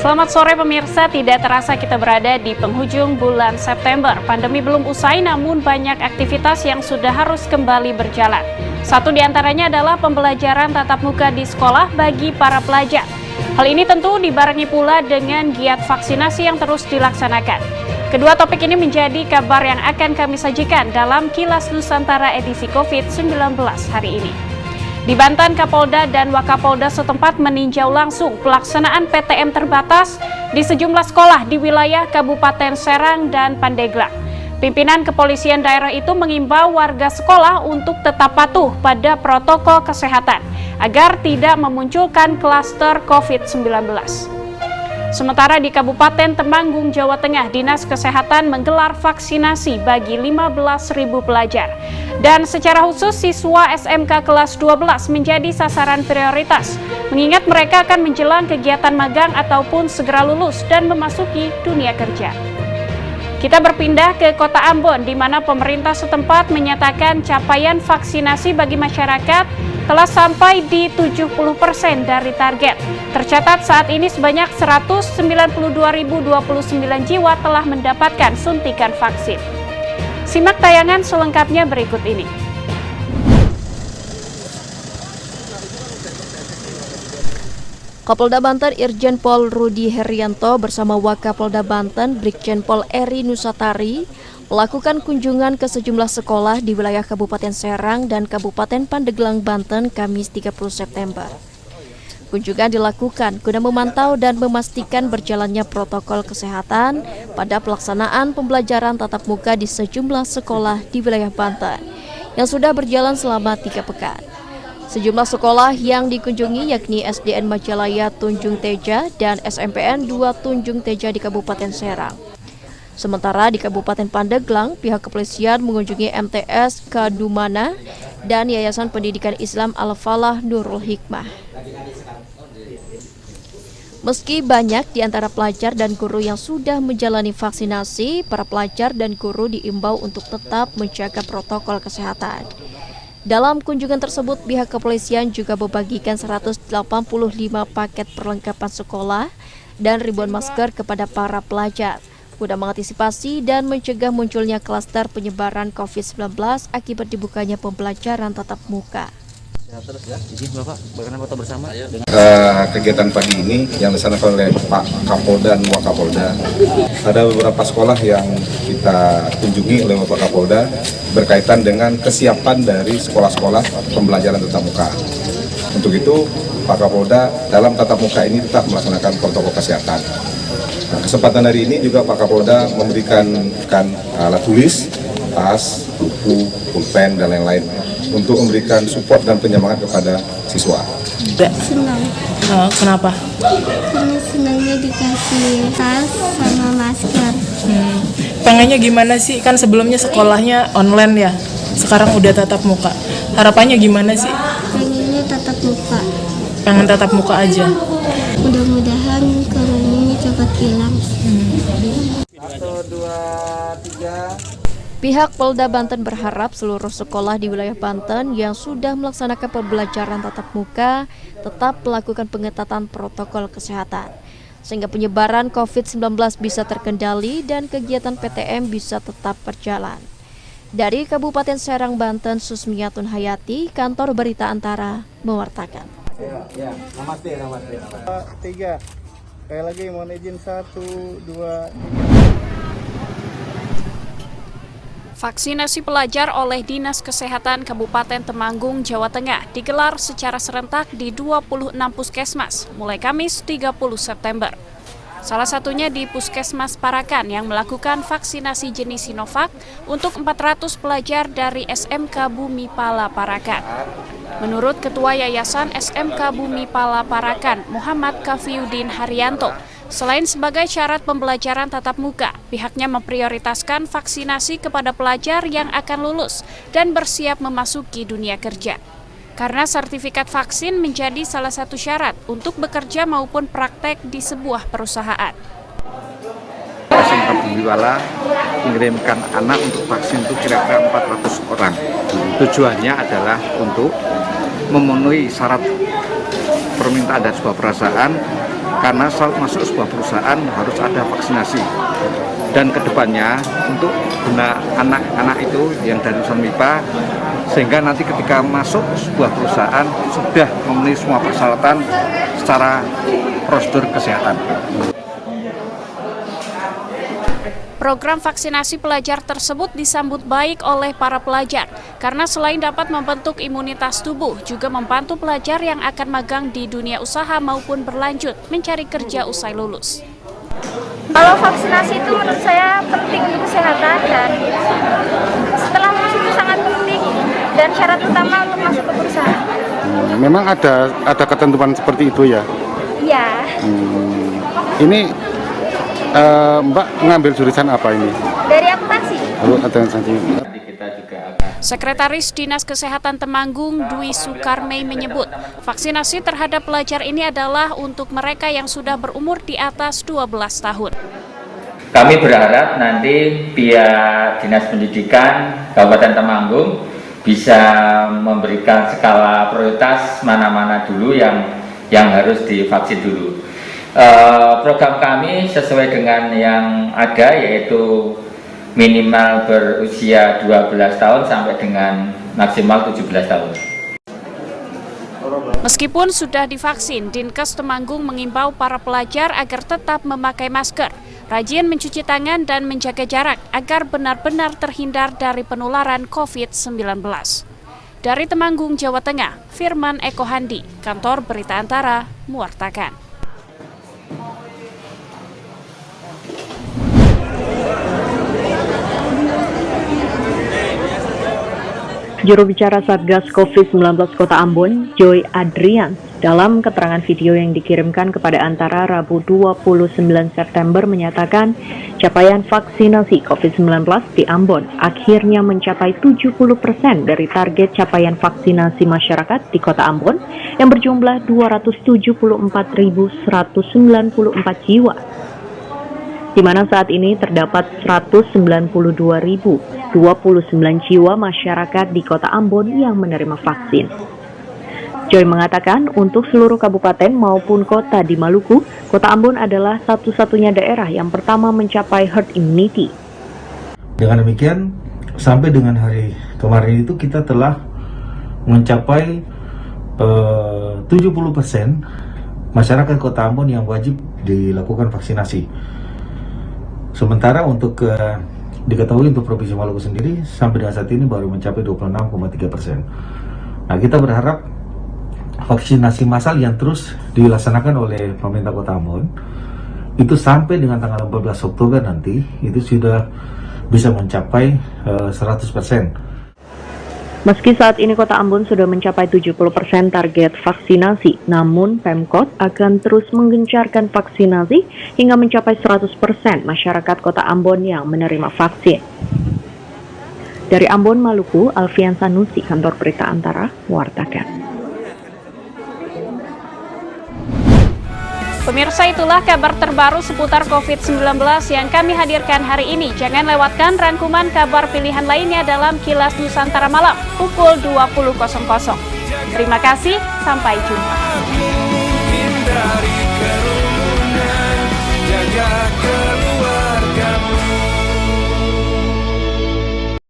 Selamat sore pemirsa, tidak terasa kita berada di penghujung bulan September. Pandemi belum usai namun banyak aktivitas yang sudah harus kembali berjalan. Satu di antaranya adalah pembelajaran tatap muka di sekolah bagi para pelajar. Hal ini tentu dibarengi pula dengan giat vaksinasi yang terus dilaksanakan. Kedua topik ini menjadi kabar yang akan kami sajikan dalam Kilas Nusantara edisi COVID-19 hari ini. Di Banten, Kapolda dan Wakapolda setempat meninjau langsung pelaksanaan PTM terbatas di sejumlah sekolah di wilayah Kabupaten Serang dan Pandeglang. Pimpinan kepolisian daerah itu mengimbau warga sekolah untuk tetap patuh pada protokol kesehatan agar tidak memunculkan klaster COVID-19. Sementara di Kabupaten Temanggung, Jawa Tengah, Dinas Kesehatan menggelar vaksinasi bagi 15.000 pelajar. Dan secara khusus siswa SMK kelas 12 menjadi sasaran prioritas, mengingat mereka akan menjelang kegiatan magang ataupun segera lulus dan memasuki dunia kerja. Kita berpindah ke Kota Ambon, di mana pemerintah setempat menyatakan capaian vaksinasi bagi masyarakat telah sampai di 70% dari target. Tercatat saat ini sebanyak 192.029 jiwa telah mendapatkan suntikan vaksin. Simak tayangan selengkapnya berikut ini. Kapolda Banten Irjen Pol Rudi Herianto bersama Wakapolda Banten Brigjen Pol Eri Nusatari melakukan kunjungan ke sejumlah sekolah di wilayah Kabupaten Serang dan Kabupaten Pandeglang, Banten, Kamis 30 September. Kunjungan dilakukan guna memantau dan memastikan berjalannya protokol kesehatan pada pelaksanaan pembelajaran tatap muka di sejumlah sekolah di wilayah Banten yang sudah berjalan selama 3 pekan. Sejumlah sekolah yang dikunjungi yakni SDN Majalaya Tunjung Teja dan SMPN 2 Tunjung Teja di Kabupaten Serang. Sementara di Kabupaten Pandeglang, pihak kepolisian mengunjungi MTS Kadumana dan Yayasan Pendidikan Islam Al-Falah Nurul Hikmah. Meski banyak di antara pelajar dan guru yang sudah menjalani vaksinasi, para pelajar dan guru diimbau untuk tetap menjaga protokol kesehatan. Dalam kunjungan tersebut, pihak kepolisian juga membagikan 185 paket perlengkapan sekolah dan ribuan masker kepada para pelajar guna mengantisipasi dan mencegah munculnya klaster penyebaran COVID-19 akibat dibukanya pembelajaran tatap muka. Terus ya, izin Bapak, bagaimana foto bersama? Kegiatan pagi ini yang dilaksanakan oleh Pak Kapolda dan Wakapolda. Ada beberapa sekolah yang kita kunjungi oleh Bapak Kapolda berkaitan dengan kesiapan dari sekolah-sekolah pembelajaran tatap muka. Untuk itu, Pak Kapolda dalam tatap muka ini tetap melaksanakan protokol kesehatan. Kesempatan hari ini juga Pak Kapolda memberikan alat tulis, tas, buku, pulpen, dan lain-lain untuk memberikan support dan penyemangat kepada siswa. Senang. Kenapa? Karena senangnya dikasih tas sama masker. Pengennya gimana sih? Kan sebelumnya sekolahnya online ya, sekarang udah tatap muka. Harapannya gimana sih? Pengennya tatap muka. Pengen tatap muka aja. Mudah-mudahan coronanya cepat hilang. 1, 2, 3. Pihak Polda Banten berharap seluruh sekolah di wilayah Banten yang sudah melaksanakan pembelajaran tatap muka tetap melakukan pengetatan protokol kesehatan, sehingga penyebaran COVID-19 bisa terkendali dan kegiatan PTM bisa tetap berjalan. Dari Kabupaten Serang, Banten, Susmiatun Hayati, Kantor Berita Antara, mewartakan. Ya, namaste. 3. Sekali lagi mohon izin 1, 2, 3. Vaksinasi pelajar oleh Dinas Kesehatan Kabupaten Temanggung, Jawa Tengah digelar secara serentak di 26 puskesmas mulai Kamis 30 September. Salah satunya di Puskesmas Parakan yang melakukan vaksinasi jenis Sinovac untuk 400 pelajar dari SMK Bumi Pala Parakan. Menurut Ketua Yayasan SMK Bumi Pala Parakan, Muhammad Kafiuddin Haryanto, selain sebagai syarat pembelajaran tatap muka, pihaknya memprioritaskan vaksinasi kepada pelajar yang akan lulus dan bersiap memasuki dunia kerja. Karena sertifikat vaksin menjadi salah satu syarat untuk bekerja maupun praktek di sebuah perusahaan. SMK Bumi Pala mengirimkan anak untuk vaksin itu kira-kira 400 orang. Tujuannya adalah untuk memenuhi syarat permintaan dari sebuah perusahaan karena masuk sebuah perusahaan harus ada vaksinasi. Dan kedepannya untuk guna anak-anak itu yang dari lulusan MIPA, sehingga nanti ketika masuk sebuah perusahaan sudah memenuhi semua persyaratan secara prosedur kesehatan. Program vaksinasi pelajar tersebut disambut baik oleh para pelajar karena selain dapat membentuk imunitas tubuh, juga membantu pelajar yang akan magang di dunia usaha maupun berlanjut mencari kerja usai lulus. Kalau vaksinasi itu menurut saya penting untuk kesehatan dan setelah lulus itu sangat penting dan syarat utama untuk masuk ke perusahaan. Memang ada ketentuan seperti itu ya? Iya. Ini Mbak ngambil jurusan apa ini? Dari akuntansi. Sekretaris Dinas Kesehatan Temanggung, Dwi Sukarmei menyebut, vaksinasi terhadap pelajar ini adalah untuk mereka yang sudah berumur di atas 12 tahun. Kami berharap nanti pihak Dinas Pendidikan Kabupaten Temanggung bisa memberikan skala prioritas mana-mana dulu yang harus divaksin dulu. Program kami sesuai dengan yang ada, yaitu minimal berusia 12 tahun sampai dengan maksimal 17 tahun. Meskipun sudah divaksin, Dinkes Temanggung mengimbau para pelajar agar tetap memakai masker, rajin mencuci tangan dan menjaga jarak agar benar-benar terhindar dari penularan COVID-19. Dari Temanggung, Jawa Tengah, Firman Eko Handi, Kantor Berita Antara, mewartakan. Juru bicara Satgas COVID-19 Kota Ambon, Joy Adrian, dalam keterangan video yang dikirimkan kepada Antara Rabu 29 September menyatakan capaian vaksinasi COVID-19 di Ambon akhirnya mencapai 70% dari target capaian vaksinasi masyarakat di Kota Ambon yang berjumlah 274.194 jiwa, di mana saat ini terdapat 192.029 jiwa masyarakat di Kota Ambon yang menerima vaksin. Joy mengatakan untuk seluruh kabupaten maupun kota di Maluku, Kota Ambon adalah satu-satunya daerah yang pertama mencapai herd immunity. Dengan demikian, sampai dengan hari kemarin itu kita telah mencapai 70% masyarakat Kota Ambon yang wajib dilakukan vaksinasi. Sementara untuk diketahui untuk Provinsi Maluku sendiri sampai dengan saat ini baru mencapai 26,3%. Nah, kita berharap vaksinasi massal yang terus dilaksanakan oleh pemerintah Kota Ambon itu sampai dengan tanggal 14 Oktober nanti itu sudah bisa mencapai 100%. Meski saat ini Kota Ambon sudah mencapai 70% target vaksinasi, namun Pemkot akan terus menggencarkan vaksinasi hingga mencapai 100% masyarakat Kota Ambon yang menerima vaksin. Dari Ambon, Maluku, Alfian Sanusi, Kantor Berita Antara, mewartakan. Pemirsa, itulah kabar terbaru seputar COVID-19 yang kami hadirkan hari ini. Jangan lewatkan rangkuman kabar pilihan lainnya dalam Kilas Nusantara Malam pukul 20.00. Terima kasih, sampai jumpa.